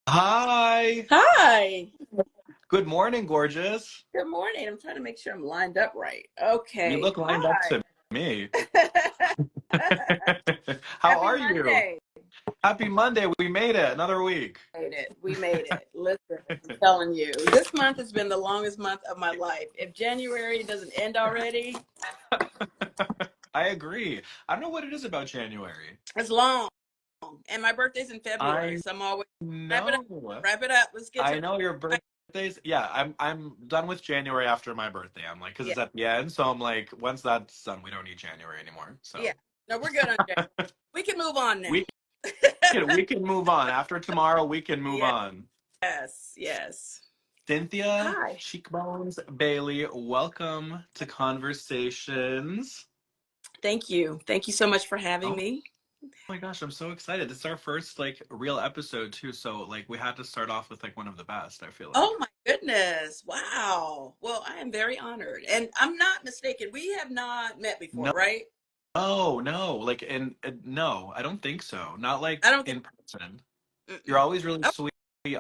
Hi. Hi. Good morning, gorgeous. Good morning. I'm trying to make sure I'm lined up right. You Okay. look lined up Hi. to me. How Happy are you? Monday. Happy Monday. We made it. Another week. Made it. We made it. Listen, I'm telling you, this month has been the longest month of my life. If January doesn't end already, I agree. I don't know what it is about January. it's long. And my birthday's in February, I so I'm always wrap it up. know. Wrap it up. Let's get I to know your birthday's. Yeah, I'm done with January after my birthday. I'm like, because yeah. it's at the end. So I'm like, once that's done, we don't need January anymore. Yeah. So No, we're good on January. We can move on now. we we can move on. After tomorrow, we can move Yes. on. Yes. Cynthia Hi. Cheekbones Bailey, welcome to Conversations. Thank you. Thank you so much for having Oh me. my gosh, I'm so excited. This is our first like real episode too, so like we had to start off with like one of the best, I feel like. Oh my goodness. Wow. Well, I am very honored. And I'm not mistaken. We have not met before, No, right? no, like no, I don't think so. Not I like don't think. in person. You're Mm-mm. always really Oh, sweet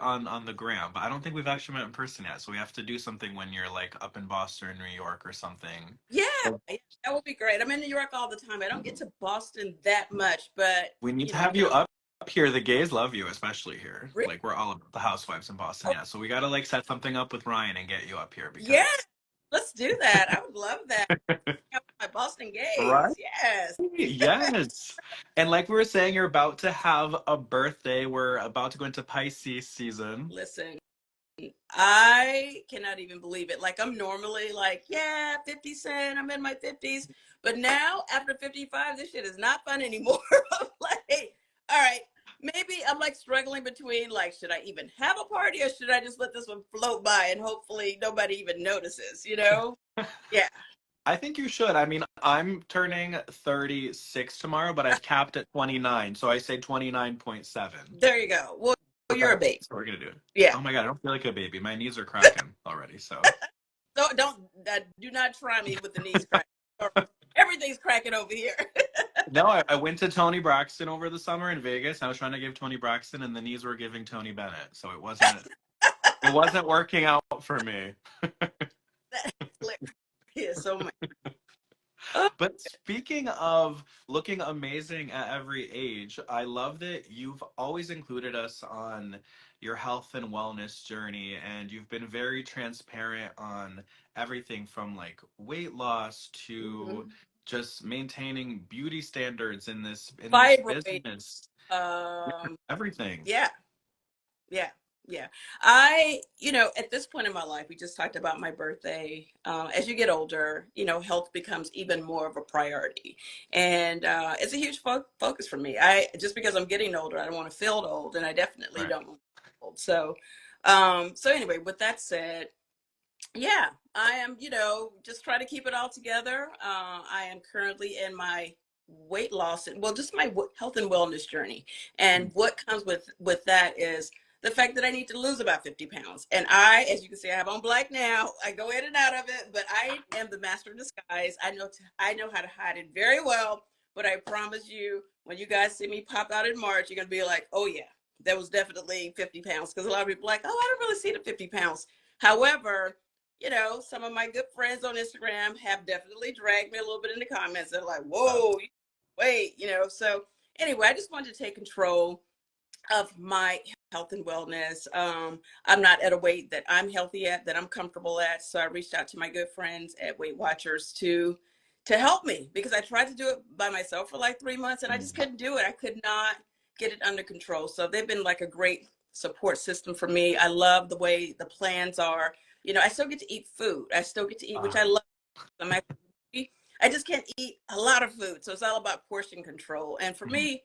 on the gram, but I don't think we've actually met in person yet. So we have to do something when you're like up in Boston or New York or something. yeah. Yeah, that would be great. I'm in New York all the time. I don't get to Boston that much, but We need you to know, I have can you always up here. The gays love you, especially here. really. Like we're all about the housewives in Boston, Oh, yeah. So we gotta like set something up with Ryan and get you up here yeah. because Let's do that. I would love that. Have my Boston right? gays. Yes. Yes. And like we were saying, you're about to have a birthday. We're about to go into Pisces season. Listen, I cannot even believe it. Like I'm normally like, yeah, 50 Cent, I'm in my 50s. But now after 55, this shit is not fun anymore. I'm like, all right, maybe I'm like struggling between like, should I even have a party or should I just let this one float by and hopefully nobody even notices, you know? Yeah. I think you should. I mean, I'm turning 36 tomorrow, but I've capped at 29. So I say 29.7. There you go. Well, you're a babe. So we're gonna do it. Yeah. Oh my God, I don't feel like a baby. My knees are cracking already. So So don't do not try me with the knees cracking. Everything's cracking over here. no, I went to Tony Braxton over the summer in Vegas. I was trying to give Tony Braxton, and the knees were giving Tony Bennett, so it wasn't working out for me. Yeah, so much. Oh, But speaking of looking amazing at every age, I love that you've always included us on your health and wellness journey, and you've been very transparent on everything from like weight loss to mhm. just maintaining beauty standards in this Fibroid. business. Um, Everything. yeah, yeah, yeah. At this point in my life, we just talked about my birthday. As you get older, health becomes even more of a priority, and it's a huge focus for me. I just because I'm getting older, I don't want to feel old, and I definitely Right. don't want to feel old. So anyway, with that said, yeah, I am, just try to keep it all together. I am currently in my weight loss and well, just my health and wellness journey. And what comes with that is the fact that I need to lose about 50 pounds. And as you can see, I have on black now. I go in and out of it, but I am the master of disguise. I know how to hide it very well. But I promise you, when you guys see me pop out in March, you're gonna be like, oh yeah, that was definitely 50 pounds. Because a lot of people are like, oh, I don't really see the 50 pounds. However, some of my good friends on Instagram have definitely dragged me a little bit in the comments. They're like, Uh, whoa, wait, So anyway, I just wanted to take control of my health and wellness. I'm not at a weight that I'm healthy at, that I'm comfortable at. So I reached out to my good friends at Weight Watchers to help me because I tried to do it by myself for like 3 months and I just couldn't do it. I could not get it under control. So they've been like a great support system for me. I love the way the plans are. I still get to eat food. I still get to eat, which uh, I love. I'm actually, I just can't eat a lot of food. So it's all about portion control. And for mhm. me,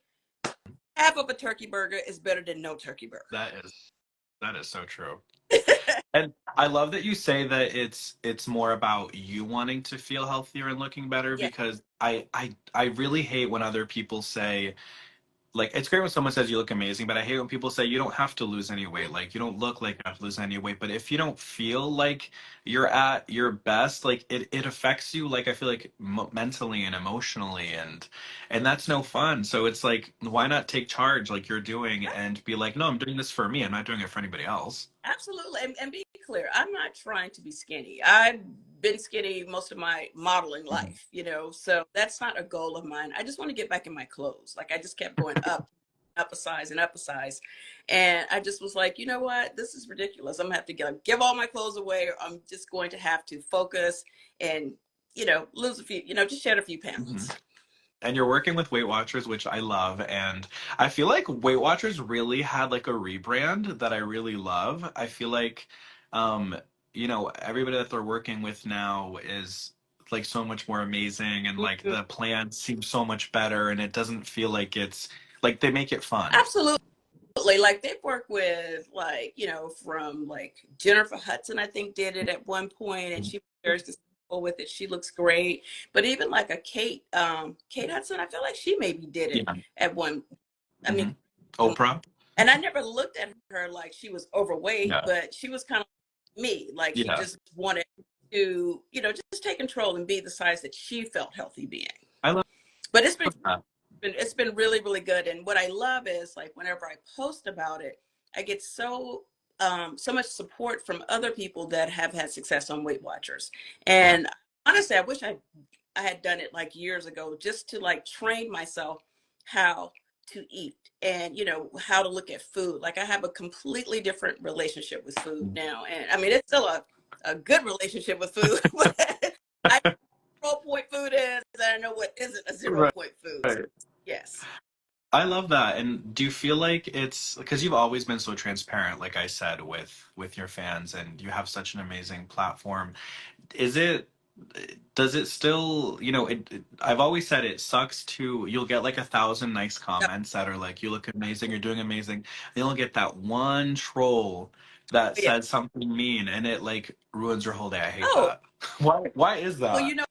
half of a turkey burger is better than no turkey burger. That is that is so true. And I love that you say that it's more about you wanting to feel healthier and looking better Yeah. because I really hate when other people say like it's great when someone says you look amazing, but I hate when people say you don't have to lose any weight. Like you don't look like you have to lose any weight. But if you don't feel like you're at your best, like it affects you. Like I feel like mentally and emotionally, and that's no fun. So it's like, why not take charge like you're doing and be like, no, I'm doing this for me. I'm not doing it for anybody else. Absolutely. And be clear, I'm not trying to be skinny. I've been skinny most of my modeling Mhm. life, so that's not a goal of mine. I just want to get back in my clothes. Like I just kept going up a size and up a size. And I just was like, you know what? This is ridiculous. I'm gonna have to give all my clothes away, or I'm just going to have to focus and, lose a few, just shed a few Mhm. pounds. And you're working with Weight Watchers, which I love. And I feel like Weight Watchers really had like a rebrand that I really love. I feel like, um, everybody that they're working with now is like so much more amazing, and like Mhm. the plan seems so much better, and it doesn't feel like it's like they make it fun. Absolutely. Like they've worked with like, from like Jennifer Hudson, I think did it at one point, and she was very successful with it. She looks great. But even like a Kate Hudson, I feel like she maybe did it Yeah. at one. I mean, Hmm. Oprah. and I never looked at her like she was overweight, Yeah. but she was kind of like me. Like she Yeah. just wanted to, just take control and be the size that she felt healthy being. I love But it's been that. it's been really, really good. And what I love is like whenever I post about it, I get so much support from other people that have had success on Weight Watchers. Yeah. And honestly, I wish I had done it like years ago, just to like train myself how to eat and how to look at food. Like I have a completely different relationship with food now. And I mean it's still a good relationship with food, but I know what 0 point food is, and I know what isn't a 0 Right. point food. So, Right. yes. I love that. And do you feel like it's because you've always been so transparent, like I said, with your fans, and you have such an amazing platform? Is it, does it still, I've always said it sucks to, you'll get like 1,000 nice Yep. comments that are like, you look amazing, you're doing amazing. Then you'll get that one troll that Yeah. said something mean, and it like ruins your whole day. I hate Oh, that. Why is well, that?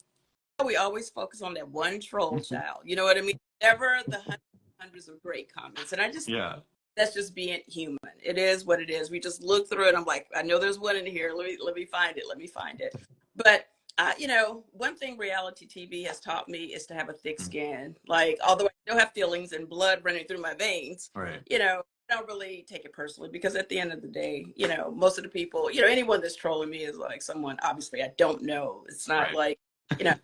we always focus on that one troll Mhm. child. You know what I mean? Never the hundreds of great comments. And I just, Yeah. that's just being human. It is what it is. We just look through it. I'm like, I know there's one in here. Let me find it. Let me find it. But one thing reality TV has taught me is to have a thick Mm. skin. Like, although I still have feelings and blood running through my veins, Right. I don't really take it personally, because at the end of the day, most of the people, anyone that's trolling me is like someone obviously I don't know. It's not Right. like, you know,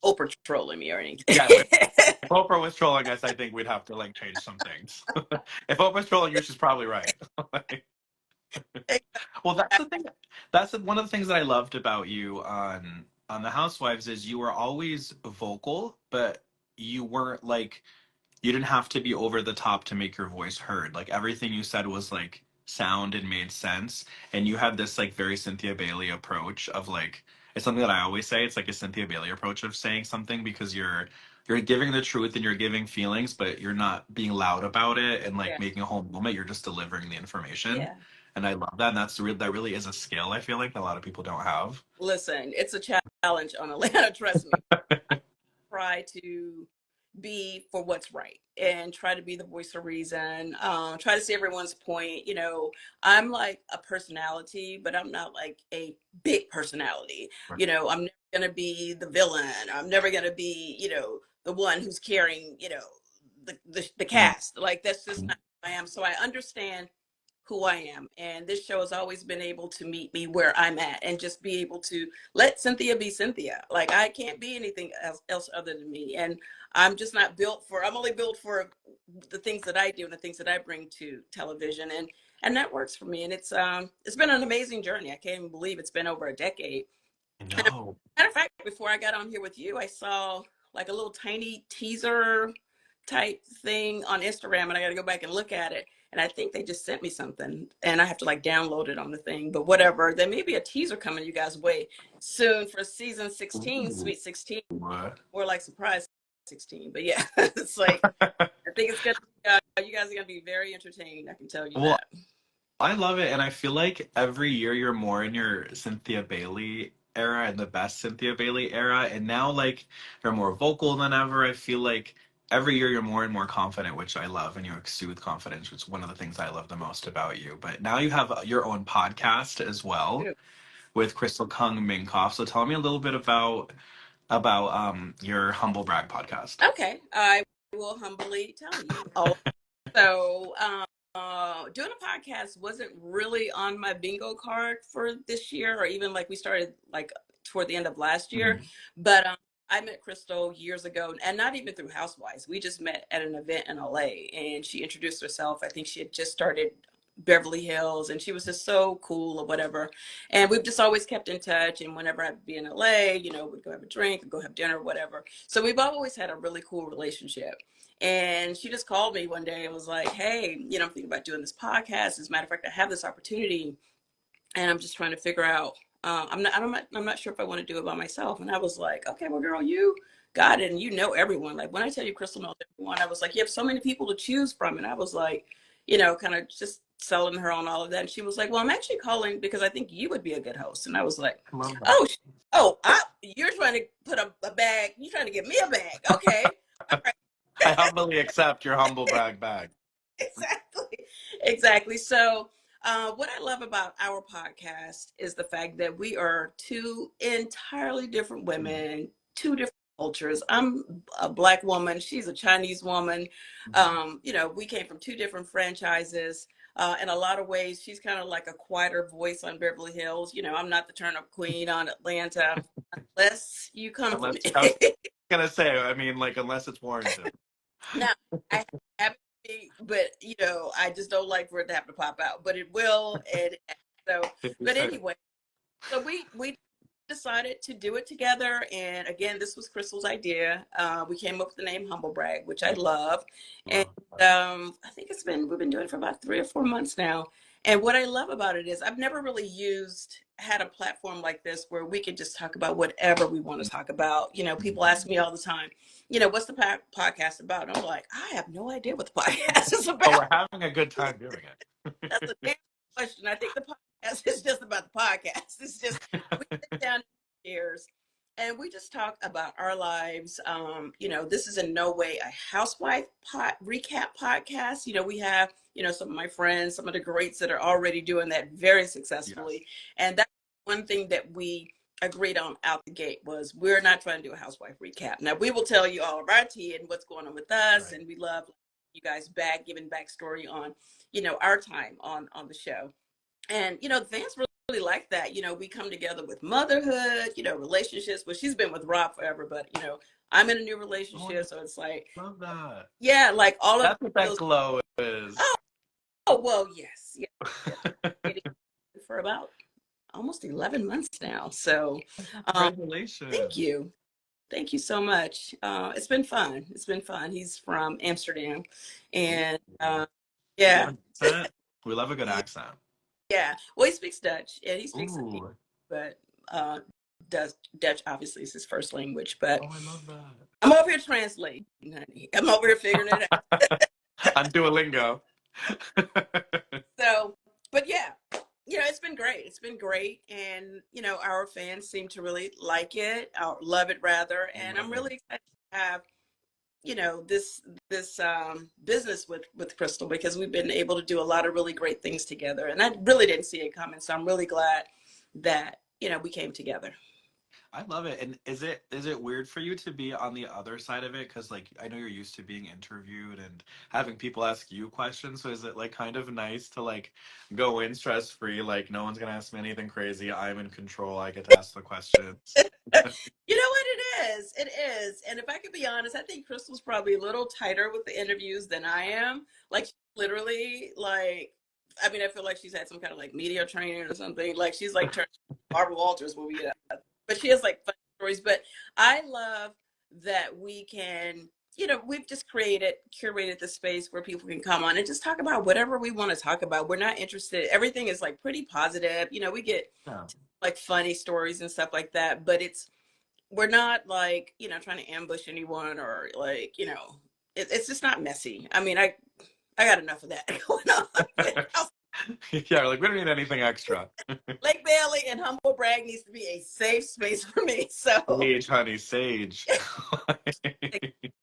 Oprah trolling me or anything. Yeah. If Oprah was trolling us, I think we'd have to like change some things. If Oprah's trolling you, she's probably right. Well, that's the thing. That's one of the things that I loved about you on the Housewives is you were always vocal, but you weren't like you didn't have to be over the top to make your voice heard. Like everything you said was like sound and made sense, and you had this like very Cynthia Bailey approach of like it's something that I always say. It's like a Cynthia Bailey approach of saying something because you're giving the truth and you're giving feelings, but you're not being loud about it and like Yeah. making a whole moment. You're just delivering the information. Yeah. And I love that. And that really is a skill I feel like a lot of people don't have. Listen, it's a challenge on Atlanta, trust me. Try to be for what's right and try to be the voice of reason. Try to see everyone's point. I'm like a personality, but I'm not like a big personality. Right. I'm never gonna be the villain. I'm never gonna be, the one who's carrying, the Mm. cast. Like that's just not who I am. So I understand who I am. And this show has always been able to meet me where I'm at and just be able to let Cynthia be Cynthia. Like I can't be anything else other than me. And I'm only built for the things that I do and the things that I bring to television. And that works for me. And it's been an amazing journey. I can't even believe it's been over a decade. I know. Matter of fact, before I got on here with you, I saw like a little tiny teaser type thing on Instagram, and I got to go back and look at it. And I think they just sent me something, and I have to like download it on the thing. But whatever, there may be a teaser coming you guys' way soon for season 16, Ooh. Sweet 16, What? or like Surprise 16. But yeah, it's like I think it's gonna. You guys are gonna be very entertained. I can tell you Well, that. I love it, and I feel like every year you're more in your Cynthia Bailey era and the best Cynthia Bailey era, and now like you're more vocal than ever. I feel like every year you're more and more confident, which I love, and you exude confidence, which is one of the things I love the most about you. But now you have your own podcast as well with Crystal Kung Minkoff. So tell me a little bit about your Humble Brag podcast. Okay, I will humbly tell you. So, doing a podcast wasn't really on my bingo card for this year, or even like we started like toward the end of last year. Mhm. But I met Crystal years ago, and not even through Housewives. We just met at an event in LA, and she introduced herself. I think she had just started Beverly Hills, and she was just so cool or whatever. And we've just always kept in touch. And whenever I'd be in LA, we'd go have a drink, or go have dinner, whatever. So we've always had a really cool relationship. And she just called me one day and was like, hey, I'm thinking about doing this podcast. As a matter of fact, I have this opportunity and I'm just trying to figure out, I'm not sure if I want to do it by myself. And I was like, okay, well, girl, you got it. And you know everyone. Like when I tell you Crystal knows everyone, I was like, you have so many people to choose from. And I was like, kind of just selling her on all of that. And she was like, well, I'm actually calling because I think you would be a good host. And I was like, I love that. oh, you're trying to put a bag. You're trying to get me a bag. Okay. All right. I humbly accept your humble brag bag. Exactly. Exactly. So, what I love about our podcast is the fact that we are two entirely different women, two different cultures. I'm a Black woman. She's a Chinese woman. We came from two different franchises. In a lot of ways, she's kind of like a quieter voice on Beverly Hills. I'm not the turn up queen on Atlanta, unless you come from Unless I was gonna say, I mean, like unless it's warranted. Now, I have it, but I just don't like for it to have to pop out. But it will, and so. But 50-50. anyway, so we decided to do it together, and again, this was Crystal's idea. We came up with the name Humble Brag, which I love, and Love I think we've been doing it for about 3 or 4 months now. And what I love about it is I've never really had a platform like this where we could just talk about whatever we want to talk about. People ask me all the time, what's the podcast about? And I'm like, I have no idea what the podcast is but about. we're having a good time doing That's a damn question. I think the podcast is just about the podcast. It's just we sit down in chairs and we just talk about our lives. This is in no way a housewife recap podcast. We have some of my friends, some of the greats that are already doing that very successfully, Yes. and that's one thing that we agreed on out the gate was we're not trying to do a housewife recap. Now we will tell you all of our tea and what's going on with us, Right. and we love you guys giving backstory on our time on the show. And the fans really like that. We come together with motherhood, relationships. Well, she's been with Rob forever, but I'm in a new Oh, relationship, so it's like, I love that. yeah, like all of That's what that those. glow is. Oh well, yes, yes, dating for about almost 11 months now. So, um, thank Congratulations. you. Thank you so much. It's been fun. It's been fun. He's from Amsterdam, Ooh. and Does he have yeah, an accent? We love a good accent. yeah. Well, he speaks Dutch, and he speaks, Ooh. but Dutch obviously is his first language. But Oh, I love that. I'm over here translating, honey. I'm over here figuring it out. On Duolingo. So, but yeah, it's been great. It's been great, and our fans seem to really like it, or love it rather. I And I'm love it. really excited to have this business with Crystal because we've been able to do a lot of really great things together, and I really didn't see it coming. So I'm really glad that we came together. I love it. And is it weird for you to be on the other side of it? Because like I know you're used to being interviewed and having people ask you questions. So is it like kind of nice to like go in stress free? Like no one's gonna ask me anything crazy. I'm in control. I get to ask the questions. You know what it is? It is. And if I could be honest, I think Crystal's probably a little tighter with the interviews than I am. Like literally, like I mean, I feel like she's had some kind of like media training or something. Like she's like turned Barbara Walters when we but she has like fun stories. But I love that we can, we've just curated the space where people can come on and just talk about whatever we want to talk about. We're not interested. Everything is like pretty positive. We get Yeah. like funny stories and stuff like that, but we're not like, trying to ambush anyone or like, it's just not messy. I mean, I got enough of that going on. Yeah, like we don't need anything extra. Lake Bailey and Humble Brag needs to be a safe space for me. So Sage, honey, sage.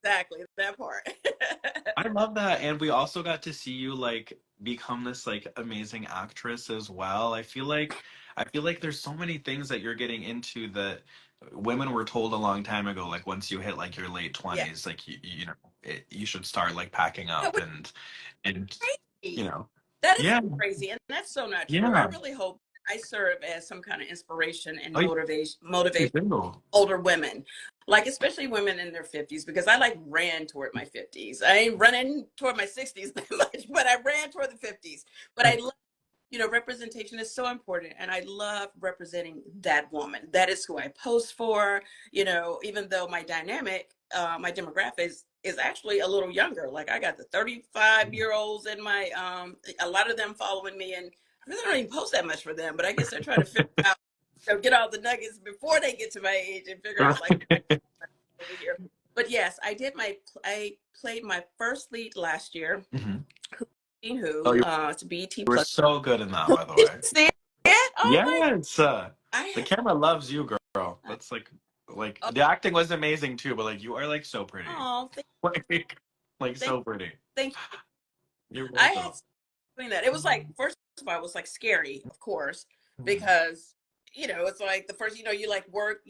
exactly that part. I love that. And we also got to see you like become this like amazing actress as well. I feel like there's so many things that you're getting into that women were told a long time ago, like once you hit like your late Yeah. 20s, like you know, you should start like packing Yeah, up which and is you crazy. know. That is Yeah. crazy, and that's so not true. I Yeah. really hope I serve as some kind of inspiration and Oh, you motivation do. older women, like especially women in their 50s, because I like ran toward my 50s. I ain't running toward my 60s that much, but I ran toward the 50s. But I love, representation is so important, and I love representing that woman. That is who I post for. Even though my demographic is actually a little younger. Like I got the 35-year-olds in my a lot of them following me, and I really don't even post that much for them, but I guess they're trying to figure out, get all the nuggets before they get to my age and figure out like over here. But yes, I played my first lead last year, Mhm. Oh, who you to BT were Plus. so good in that, Did by the you way. see it? Oh my! Yes. I The had. camera loves you, girl. That's like Oh, the acting was amazing too, but like you are like so pretty. oh, Like like thank, so pretty. thank you. You're I had welcome. doing that. It was like, first of all, it was like scary, of course, Mhm. because it's like the first, you like work.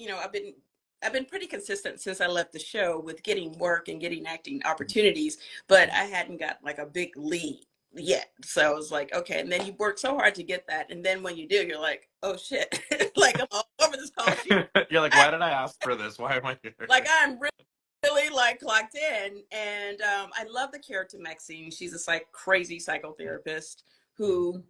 I've been pretty consistent since I left the show with getting work and getting acting opportunities, but I hadn't got like a big lead yet. So I was like, okay. And then you work so hard to get that, and then when you do, you're like, oh shit, like I'm all over this call sheet. You're like, I, why did I ask for this? Why am I like here? I'm really like clocked in, and I love the character Maxine. She's a crazy psychotherapist who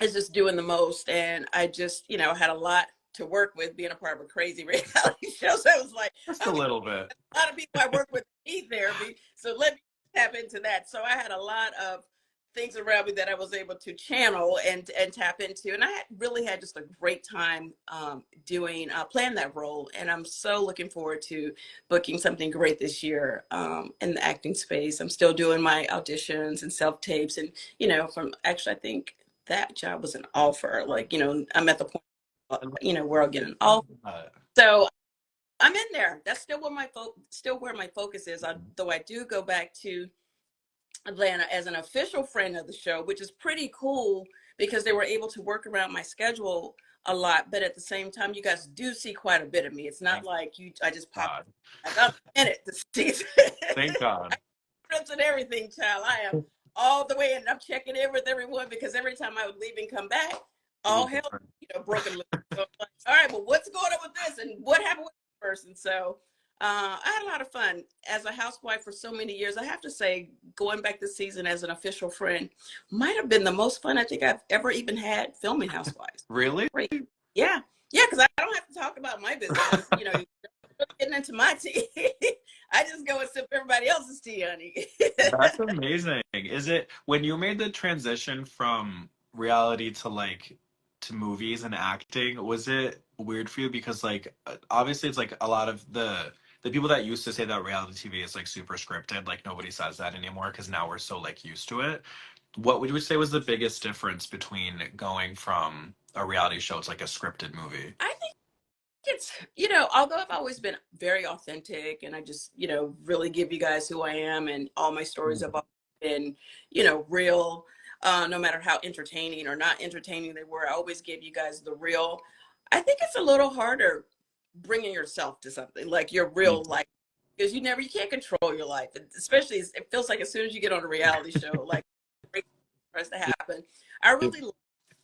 is just doing the most, and I just had a lot to work with being a part of a crazy reality show. So it was like, Just a okay, little bit. a lot of people I work with need therapy, so let me tap into that. So I had a lot of things around me that I was able to channel and tap into, and I really had just a great time doing playing that role. And I'm so looking forward to booking something great this year in the acting space. I'm still doing my auditions and self tapes, and from actually I think that job was an offer. Like I'm at the point I love where I'll get an offer. that. So I'm in there. That's still where my focus is. Though I do go back to Atlanta as an official friend of the show, which is pretty cool because they were able to work around my schedule a lot. But at the same time, you guys do see quite a bit of me. It's not Thank like I just pop God. up. I'm in it this season. Thank God. Trips and everything, child. I am all the way, and I'm checking in with everyone because every time I would leave and come back, It was all hell, different. broken loose. So I'm like, all right, well, what's going on with this, and what happened with this person? So I had a lot of fun as a housewife for so many years. I have to say, going back this season as an official friend might have been the most fun I think I've ever even had filming Housewives. Really? Great. Yeah. Yeah, because I don't have to talk about my business. Getting into my tea. I just go and sip everybody else's tea, honey. That's amazing. Is it when you made the transition from reality to like to movies and acting, was it weird for you because like obviously it's like a lot of the people that used to say that reality TV is like super scripted, like nobody says that anymore because now we're so like used to it. What would you say was the biggest difference between going from a reality show to like a scripted movie? I think it's, although I've always been very authentic and I just, really give you guys who I am, and all my stories have always been, real, no matter how entertaining or not entertaining they were. I always give you guys the real. I think it's a little harder bringing yourself to something like your real life, because you can't control your life, especially it feels like as soon as you get on a reality show, like starts to happen. I really love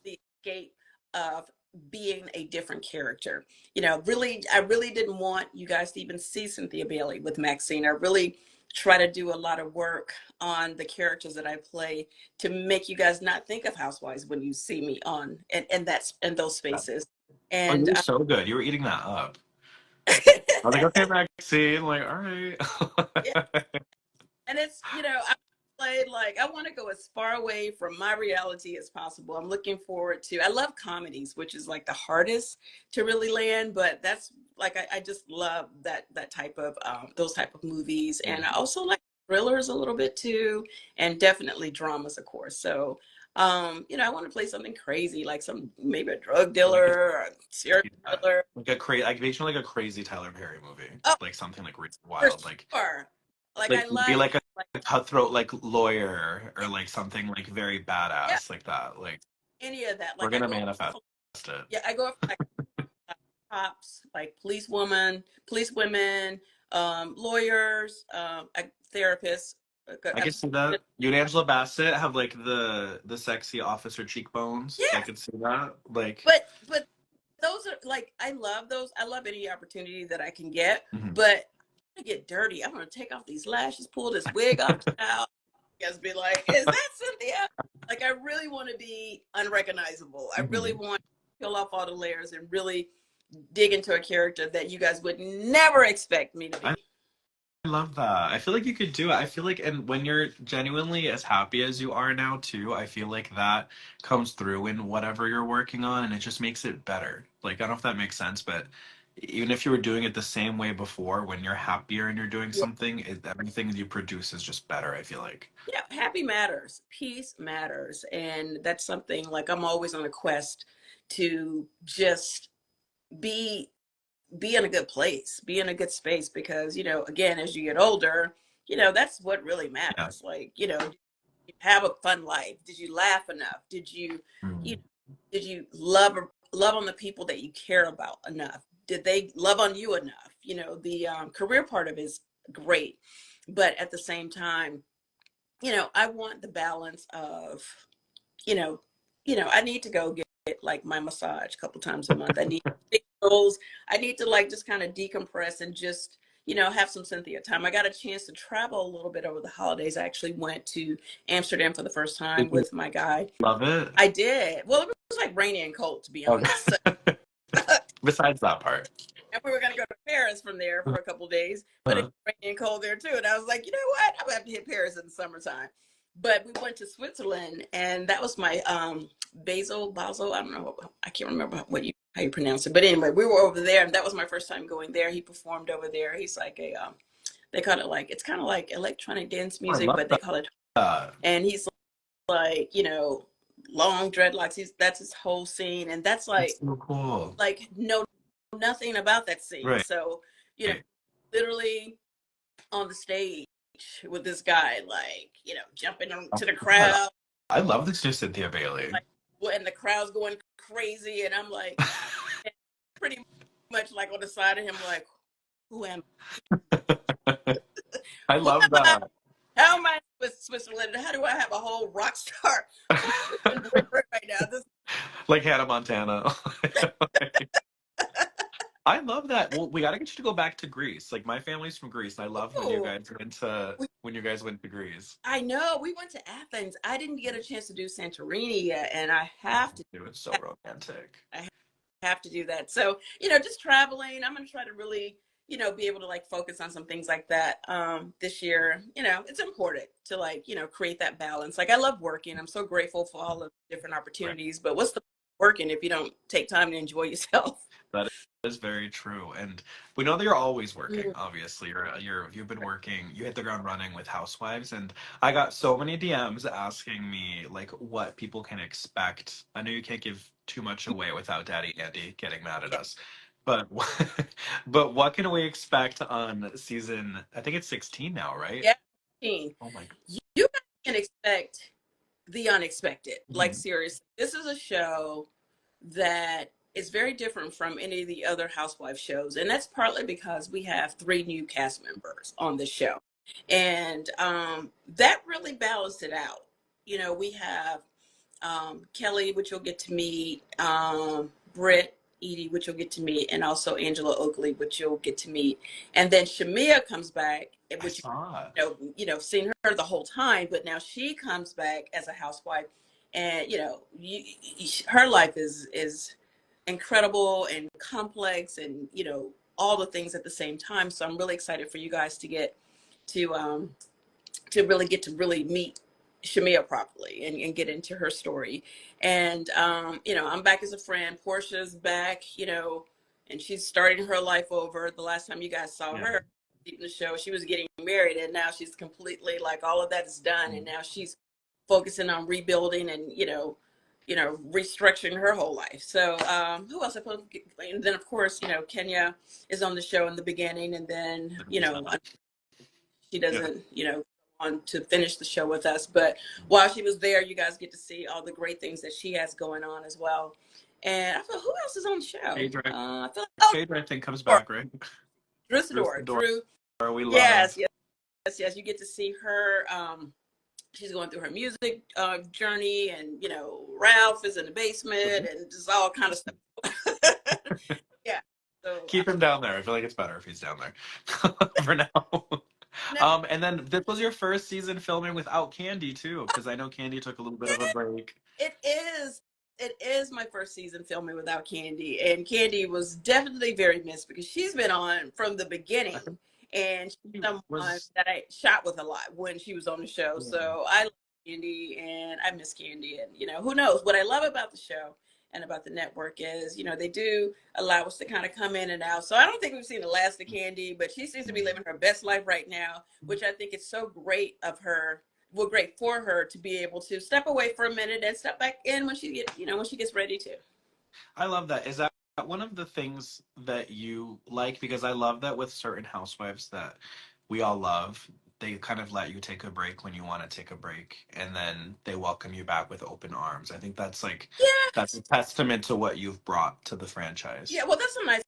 the escape of being a different character. I really didn't want you guys to even see Cynthia Bailey with Maxine. I really try to do a lot of work on the characters that I play to make you guys not think of Housewives when you see me on and that's in those spaces. Oh, you And were so good. You were eating that up. I was like, okay, Maxine, like, all right. yeah, and it's I played like I want to go as far away from my reality as possible. I'm looking forward to. I love comedies, which is like the hardest to really land, but that's like I just love that type of those type of movies, and I also like thrillers a little bit too, and definitely dramas, of course. So. I want to play something crazy, like maybe a drug dealer Like a, or a serial yeah, killer. like a crazy, like basically like a crazy Tyler Perry movie, Oh, like something like really for wild, like sure. Like Like I be like like a like cutthroat like lawyer or yeah, like something like very yeah, badass like that. Like any of that. we're Like I gonna go manifest for, it. yeah, I go for like cops, like police women, lawyers, therapists. I I've, can see that. You and Angela Bassett have like the sexy officer cheekbones. I yeah, can see that. Like but those are like I love those. I love any opportunity that I can get, mhm. but I get dirty. I'm gonna take off these lashes, pull this wig off, child. Just be like, is that Cynthia? Like I really want to be unrecognizable. I really Mhm. want to peel off all the layers and really dig into a character that you guys would never expect me to I be. love that. I feel like you could do it. I feel like, and when you're genuinely as happy as you are now, too, I feel like that comes through in whatever you're working on, and it just makes it better. Like, I don't know if that makes sense, but even if you were doing it the same way before, when you're happier and you're doing Yeah, something, everything you produce is just better, I feel like. yeah, happy matters, peace matters, and that's something like I'm always on a quest to just be be in a good place, be in a good space, because again, as you get older, that's what really Yeah. matters. Like, you have a fun life. Did you laugh enough? You Mm. did you love on the people that you care about enough? Did they love on you enough? The career part of it is great, but at the same time, I want the balance of you know, I need to go get like my massage a couple times a month. I need those. I need to like just kind of decompress and just, have some Cynthia time. I got a chance to travel a little bit over the holidays. I actually went to Amsterdam for the first Did time you with my guy. love it? I did. Well, it was like rainy and cold, to be honest. Okay. Besides that part. And we were going to go to Paris from there for a couple of days, but it Uh, was rainy and cold there too. And I was like, you know what? I'm going to have to hit Paris in the summertime. But we went to Switzerland, and that was my Basel. I don't know. I can't remember how you pronounce it. But anyway, we were over there, and that was my first time going there. He performed over there. He's like they call it like, it's kind of like electronic dance I music, love but they call it, that. and he's like, long dreadlocks. That's his whole scene. And that's That's so cool. like, no, nothing about that scene. Right. So, literally on the stage with this guy, like, jumping Oh to the my God. crowd, I love this new Cynthia Bailey. like, and the crowd's going crazy. And I'm like, pretty much like on the side of him, like, who am I who love am I? that. How am I with Switzerland? How do I have a whole rock star right now? This, Like Hannah Montana. I love that. Well, we got to get you to go back to Greece. Like my family's from Greece, and I love oh, when you guys went to Greece. I know we went to Athens. I didn't get a chance to do Santorini yet, and I have to. It was so romantic. I have to do that. So, just traveling. I'm going to try to really, be able to like focus on some things like that this year. It's important to like, create that balance. Like I love working. I'm so grateful for all the different Right. opportunities, but what's the working if you don't take time to enjoy yourself? That is very true. And we know that you're always working, Mhm. obviously. You've been working, you hit the ground running with Housewives, and I got so many DMs asking me like what people can expect. I know you can't give too much away without Daddy Andy getting mad at us. But but what can we expect on season, I think it's 16 now, right? Yeah. You Oh my guys can expect the unexpected. Like God. seriously, this is a show that is very different from any of the other housewife shows, and that's partly because we have three new cast members on the show, and that really balanced it out. We have Kelly, which you'll get to meet, Britt, Edie, which you'll get to meet, and also Angela Oakley, which you'll get to meet. And then Shamia comes back, I which saw it. seen her the whole time, but now she comes back as a housewife, and her life is incredible and complex, and all the things at the same time. So I'm really excited for you guys to get to really meet Shamia properly and get into her story. And I'm back as a friend. Portia's back, and she's starting her life over. The last time you guys saw Yeah. her in the show, she was getting married, and now she's completely like all of that is done, and Mm. now she's focusing on rebuilding and restructuring her whole life. So who else? And then of course, Kenya is on the show in the beginning, and then she Yeah. doesn't, on to finish the show with us. But while she was there, you guys get to see all the great things that she has going on as well. And I feel, who else is on the show? Phaedra, I feel like, Phaedra, I think comes Drew, back, right? Drew Drew Sidor. Sidor, Drew, we yes, love. yes. You get to see her. She's going through her music journey, and Ralph is in the basement, and just all kind of stuff. Yeah. So Keep him down there. I feel like it's better if he's down there for now. no, And then this was your first season filming without Candy too, because I know Candy took a little bit of a break. it is. It is my first season filming without Candy, and Candy was definitely very missed because she's been on from the I beginning, think and she's he someone was. that I shot with a lot when she was on the show. Yeah. So I love Candy, and I miss Candy, and who knows? What I love about the show and about the network is, they do allow us to kind of come in and out. So I don't think we've seen the last of Candy, but she seems to be living her best life right now, which I think is so great of her. Well, great for her to be able to step away for a minute and step back in when she when she gets ready to. I love that. Is that one of the things that you like? Because I love that with certain housewives that we all love, they kind of let you take a break when you want to take a break, and then they welcome you back with open arms. I think that's like Yeah, that's a testament to what you've brought to the yeah. franchise. Well, that's a nice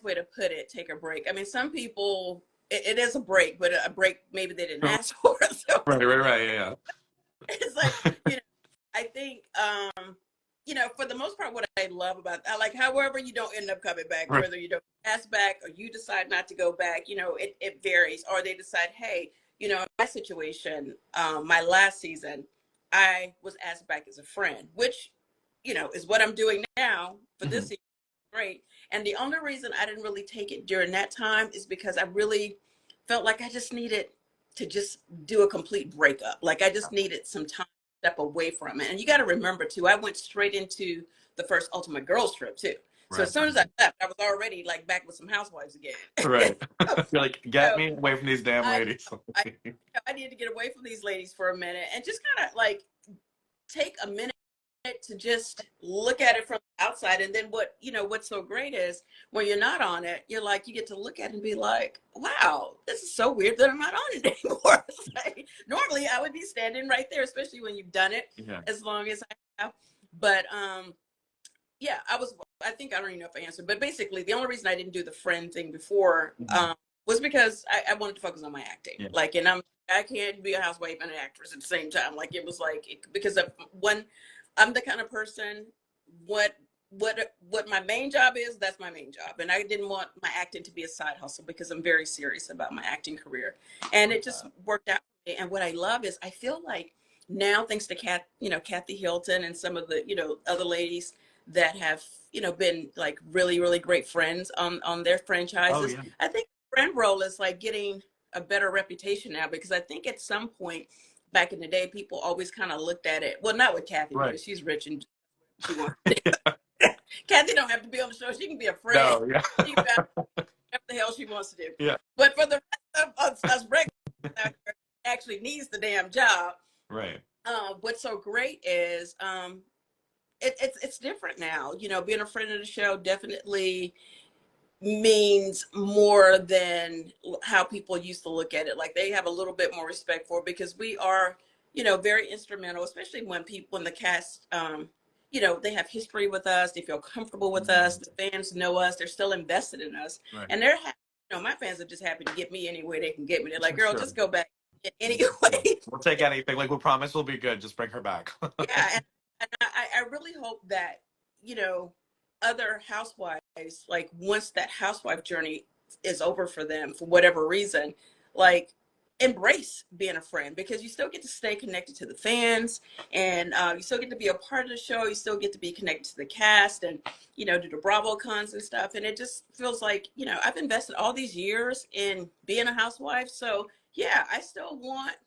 way to put it. Take a break. I mean, some people it is a break, but a break maybe they didn't ask for. So Right, yeah, it's like I think for the most part, what I love about I like however you don't end up coming back, right. whether you don't ask back or you decide not to go back, it varies. Or they decide, hey, in my situation, my last season, I was asked back as a friend, which, is what I'm doing now for this Mhm. season. Great. And the only reason I didn't really take it during that time is because I really felt like I just needed to just do a complete breakup. Like I just needed some time to step away from it. And you got to remember too, I went straight into the first Ultimate Girls trip too. So Right, as soon as I left, I was already like back with some housewives again. right. You're like, get So me away from these damn I, ladies. I, I needed to get away from these ladies for a minute and just kind of like take a minute to just look at it from the outside. And then what's so great is when you're not on it, you're like, you get to look at it and be like, wow, this is so weird that I'm not on it anymore. Like, normally I would be standing right there, especially when you've done it Yeah. as long as I have. But yeah, I think, I don't even know if I answered, but basically the only reason I didn't do the friend thing before Mhm. was because I wanted to focus on my acting. Yeah. Like, and I can't be a housewife and an actress at the same time. Like it was like, because of one, I'm the kind of person, what, what my main job is, that's my main job. And I didn't want my acting to be a side hustle because I'm very serious about my acting career. And it just worked out. And what I love is I feel like now, thanks to Kathy Hilton and some of the, other ladies that have been like really really great friends on their Oh franchises. yeah. I think friend role is like getting a better reputation now, because I think at some point back in the day people always kind of looked at it, well, not with Kathy Right. because she's rich and she wants Yeah. Kathy don't have to be on the show, she can be a friend, No, yeah. she can do whatever the hell she wants to do. Yeah. But for the rest of us regulars out here, actually needs the damn job. Right. What's so great is it's different now. Being a friend of the show definitely means more than how people used to look at it. Like they have a little bit more respect for it because we are, very instrumental, especially when the cast, they have history with us. They feel comfortable with us. Mhm. The fans know us. They're still invested in us, Right. and my fans are just happy to get me any way they can get me. They're like, girl, Sure. just go back in any Yeah. way. We'll take anything. Like we promise we'll be good. Just bring her back. Yeah, and I really hope that other housewives, like once that housewife journey is over for them for whatever reason, like embrace being a friend, because you still get to stay connected to the fans, and you still get to be a part of the show. You still get to be connected to the cast, and do the Bravo cons and stuff. And it just feels like I've invested all these years in being a housewife, so yeah, I still want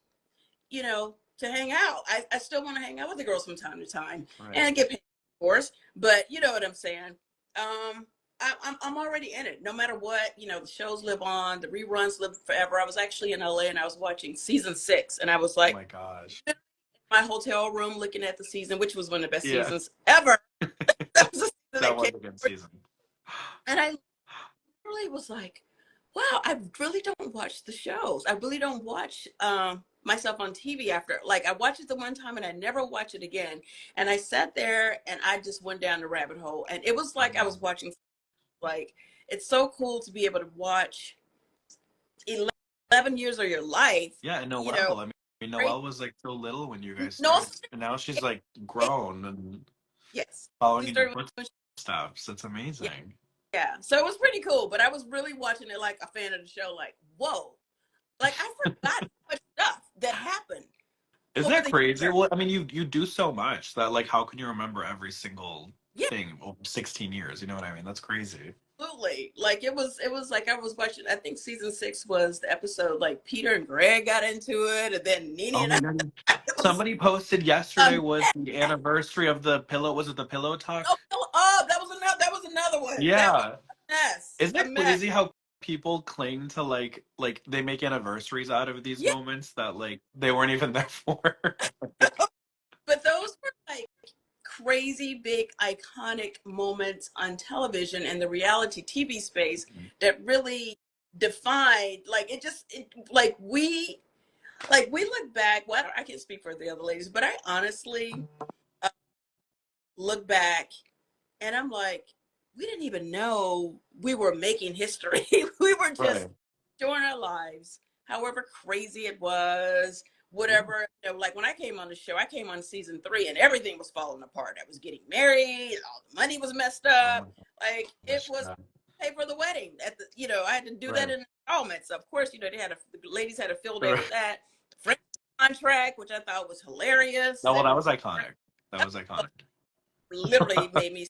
to hang out. I still want to hang out with the girls from time to time Right. and get paid, of course. But you know what I'm saying. I'm already in it. No matter what, the shows live on, the reruns live forever. I was actually in LA and I was watching season 6, and I was Oh like, my gosh. in my hotel room looking at the season, which was one of the best Yeah. seasons ever. That was a season That that was came, a good season. and I really was like, wow, I really don't watch the shows. I really don't watch myself on TV after. Like I watched it the one time and I never watch it again. And I sat there and I just went down the rabbit hole. And it was like I was watching, like, it's so cool to be able to watch 11 years of your life, Yeah, and you know, Noelle. I mean, right? Noelle was like so little when you guys No, started, and now she's like grown and yes. following She in your started when footsteps. It's yeah, amazing. yeah. So it was pretty cool, but I was really watching it like a fan of the show, like, whoa. Like I forgot so much stuff that happened Isn't over that the crazy? year. Well, I mean, you do so much that like, how can you remember every single Yeah, thing over 16 years? You know what I mean? That's crazy. absolutely. Like it was like I was watching, I think season 6 was the episode like Peter and Greg got into it, and then Nene Oh and my I, god. it was Somebody posted a yesterday was mess. the anniversary of the pillow. Was it the pillow talk? Oh, oh, that was another one. That was Yeah. a mess. Isn't A it mess. crazy how people cling to like they make anniversaries out of these Yeah. moments that like they weren't even there for? But those were like crazy big iconic moments on television and the reality TV space that really defined, like it just like we look back, well I can't speak for the other ladies, but I honestly uh, look back and I'm like, we didn't even know we were making history. We were just Right. during our lives, however crazy it was, whatever. Like when I came on the show, I came on season 3 and everything was falling apart. I was getting married, all the money was messed Oh my up. Like it gosh. was Yeah. pay for the wedding. I had to do that Right. in installments. Of course, the ladies had a field day Right. with that. The French contract, which I thought was hilarious. No, well, They that were was iconic. That was iconic. literally made me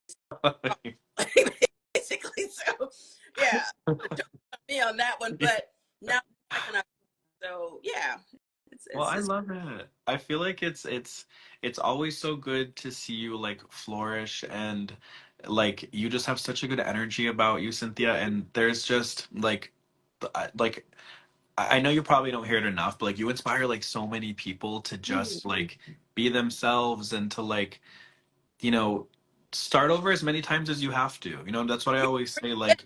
basically. So yeah, me on that one. But now I can, so yeah, Well, I it's love it. I feel like it's always so good to see you like flourish and like you just have such a good energy about you, Cynthia. And there's just like I know you probably don't hear it enough, but like you inspire like so many people to just like be themselves and to like, you know, start over as many times as you have to. You know, that's what I always say, yeah, like,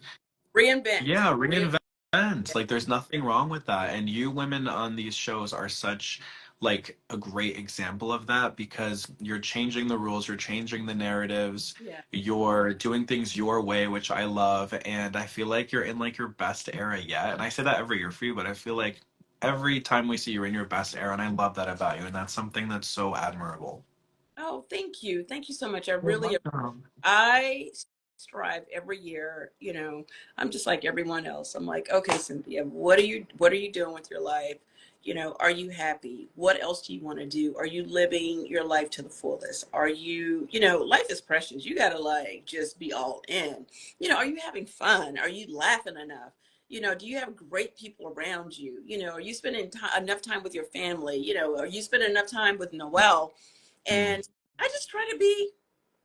reinvent, yeah, reinvent. reinvent. Like there's nothing wrong with that. And you women on these shows are such like a great example of that because you're changing the rules, you're changing the narratives, Yeah. you're doing things your way, which I love. And I feel like you're in like your best era yet. And I say that every year for you, but I feel like every time we see you're in your best era, and I love that about you. And that's something that's so admirable. Oh, thank you so much. I You're really, welcome. I strive every year. I'm just like everyone else. I'm like, okay, Cynthia, what are you doing with your life? Are you happy? What else do you want to do? Are you living your life to the fullest? Life is precious. You gotta like just be all in. Are you having fun? Are you laughing enough? Do you have great people around you? Are you spending enough time with your family? Are you spending enough time with Noelle? Mm. And I just try to be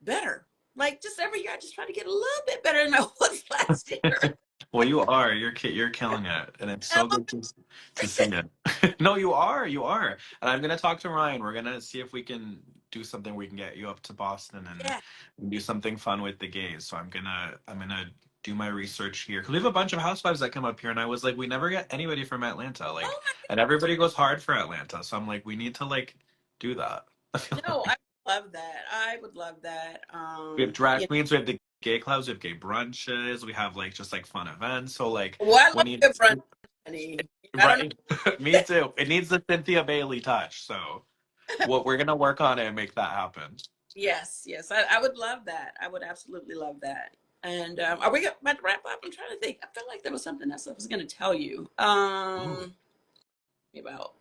better. Like just every year, I just try to get a little bit better than I was last year. Well, you are. You're killing it, and it's so good to see it. No, you are. You are. And I'm gonna talk to Ryan. We're gonna see if we can do something. We can get you up to Boston Yeah. and do something fun with the gays. So I'm gonna do my research here. 'Cause we have a bunch of housewives that come up here, and I was like, we never get anybody from Atlanta. Like, Oh and everybody goes hard for Atlanta. So I'm like, we need to like do that. I feel my, no, like I love that. I would love that. we have drag queens. We have the gay clubs. We have gay brunches. We have like just like fun events. So like Well, I love when you good brunch, honey. I don't right, me too. It needs the Cynthia Bailey touch. So know. what we're gonna work on it and make that happen. Yes, yes, I would love that. I would absolutely love that. And are we about to wrap up? I'm trying to think. I feel like there was something else I was going to tell you. Ooh. About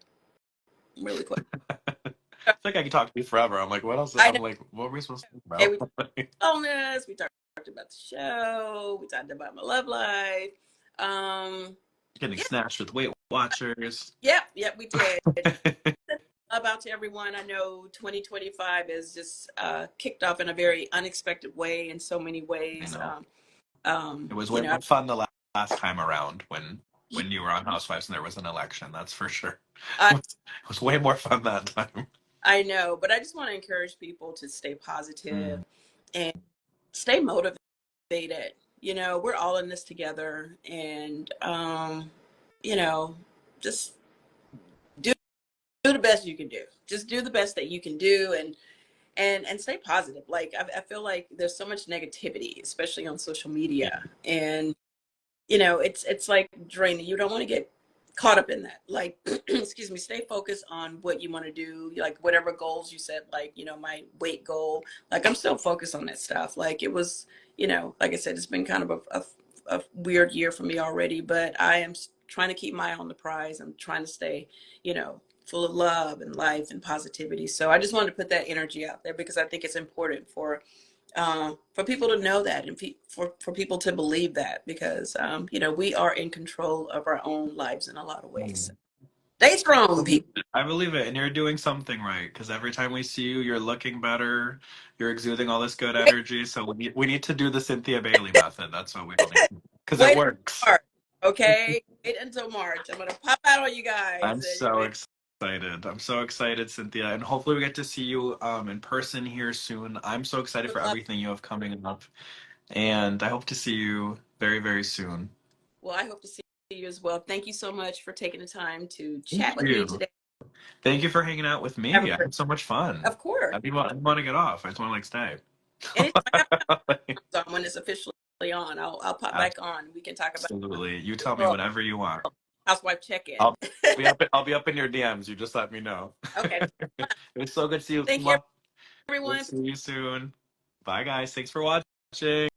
really quick. I think I could talk to you forever. I'm like, what else? I I'm know. like, what were we supposed to Hey, talk we talked about? about wellness. We talked about the show. We talked about my love life. Um, Getting yeah, snatched with Weight Watchers. yep, we did. About to everyone. I know 2025 is just kicked off in a very unexpected way in so many I ways. know. It was You way know, more fun the last time around when you were on Housewives and there was an election. That's for sure. I, It was way more fun that time. I know, but I just want to encourage people to stay positive Mm. and stay motivated. You know, we're all in this together, and you know, just do do the best you can do. Just do the best that you can do, and stay positive. Like I feel like there's so much negativity, especially on social Yeah. media, and you know, it's like draining. You don't want to get caught up in that. Like, excuse me, stay focused on what you want to do. Like whatever goals you set, like, you know, my weight goal, like I'm still focused on that stuff. Like it was, you know, like I said, it's been kind of a weird year for me already, but I am trying to keep my eye on the prize. I'm trying to stay, you know, full of love and life and positivity. So I just wanted to put that energy out there because I think it's important for people to know that, and for people to believe that, because you know, we are in control of our own lives in a lot of ways. Mm. Stay strong, people. I believe it, and you're doing something right because every time we see you, you're looking better. You're exuding all this good energy. So we need to do the Cynthia Bailey method. That's what we all need because it Wait works. until March, okay? Wait until March. I'm gonna pop out on you I'm guys, and you're so gonna. excited. I'm so excited, Cynthia, and hopefully we get to see you in person here soon. I'm so excited Would for love. everything you have coming up, and I hope to see you very, very soon. Well, I hope to see you as well. Thank you so much for taking the time to Thank chat with me you. today. Thank you for hanging out with Have a me. I great. had so much fun. Of course. I didn't want to get off. I just want to like stay. Anytime I have time when it's officially on, I'll pop back on. We can talk about Absolutely. You this tell me little whatever you want. housewife check-in. I'll I'll be up in your DMs. You just let me know. Okay. It's so good to see you. Thank you, Mwah. We'll everyone. see you soon. Bye guys. Thanks for watching.